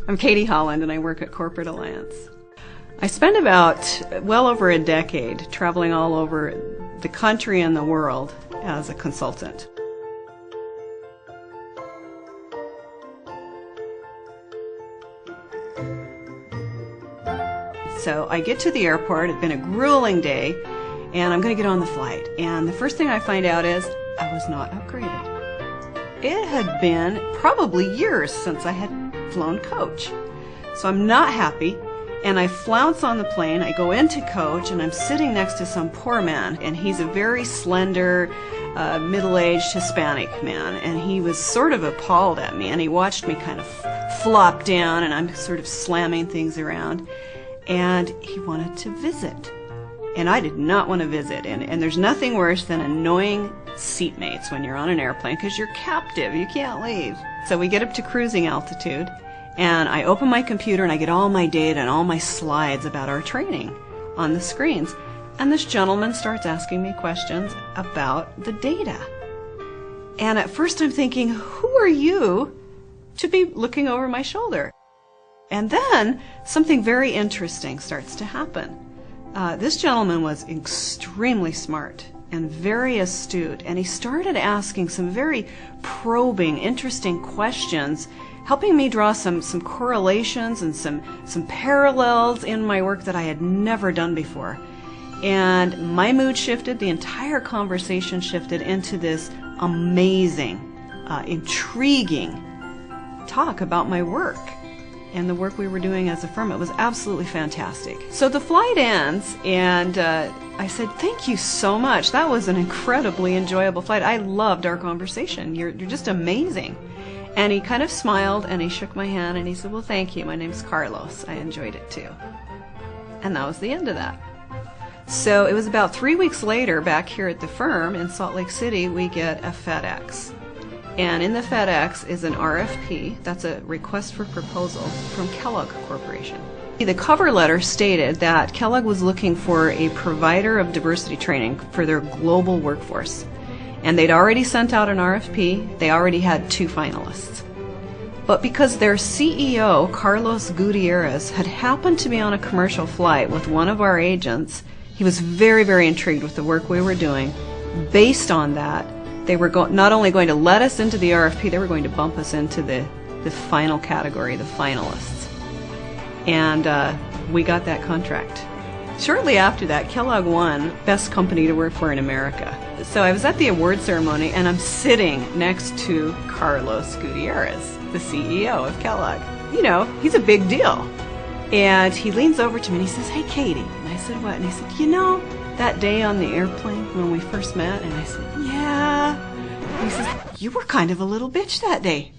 I'm Katie Holland, and I work at Corporate Alliance. I spent about well over a decade traveling all over the country and the world as a consultant. So I get to the airport, it's been a grueling day, and I'm going to get on the flight. And the first thing I find out is I was not upgraded. It had been probably years since I had flown coach. So I'm not happy, and I flounce on the plane. I go into coach, and I'm sitting next to some poor man, and he's a very slender, middle-aged Hispanic man, and he was sort of appalled at me, and he watched me kind of flop down, and I'm sort of slamming things around, and he wanted to visit. And I did not want to visit, and there's nothing worse than annoying seatmates when you're on an airplane because you're captive, you can't leave. So we get up to cruising altitude, and I open my computer and I get all my data and all my slides about our training on the screens. And this gentleman starts asking me questions about the data. And at first I'm thinking, who are you to be looking over my shoulder? And then something very interesting starts to happen. This gentleman was extremely smart and very astute, and he started asking some very probing, interesting questions, helping me draw some correlations and some parallels in my work that I had never done before. And my mood shifted, the entire conversation shifted into this amazing, intriguing talk about my work and the work we were doing as a firm. It was absolutely fantastic. So the flight ends, and I said, thank you so much. That was an incredibly enjoyable flight. I loved our conversation. You're just amazing. And he kind of smiled, and he shook my hand, and he said, well, thank you. My name's Carlos. I enjoyed it too. And that was the end of that. So it was about 3 weeks later, back here at the firm in Salt Lake City, we get a FedEx. And in the FedEx is an RFP, that's a request for proposal, from Kellogg Corporation. The cover letter stated that Kellogg was looking for a provider of diversity training for their global workforce. And they'd already sent out an RFP, they already had 2 finalists. But because their CEO, Carlos Gutierrez, had happened to be on a commercial flight with one of our agents, he was very, very intrigued with the work we were doing. Based on that, they were not only going to let us into the RFP, they were going to bump us into the final category, the finalists. And we got that contract. Shortly after that, Kellogg won Best Company to Work For in America. So I was at the award ceremony, and I'm sitting next to Carlos Gutierrez, the CEO of Kellogg. You know, he's a big deal. And he leans over to me and he says, hey, Katie. And I said, what? And he said, you know, that day on the airplane when we first met? And I said, yeah. And he says, you were kind of a little bitch that day.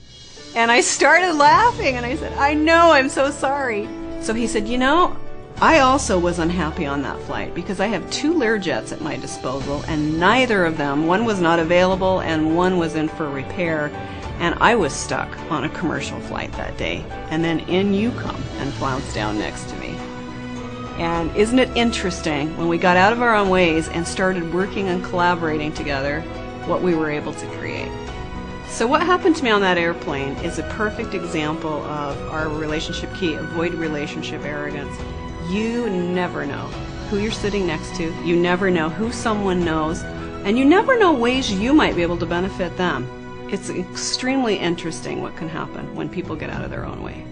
And I started laughing, and I said, I know, I'm so sorry. So he said, you know, I also was unhappy on that flight because I have 2 Learjets at my disposal, and neither of them, one was not available and one was in for repair, and I was stuck on a commercial flight that day. And then in you come and flounce down next to me. And isn't it interesting, when we got out of our own ways and started working and collaborating together, what we were able to create. So what happened to me on that airplane is a perfect example of our relationship key: avoid relationship arrogance. You never know who you're sitting next to, you never know who someone knows, and you never know ways you might be able to benefit them. It's extremely interesting what can happen when people get out of their own way.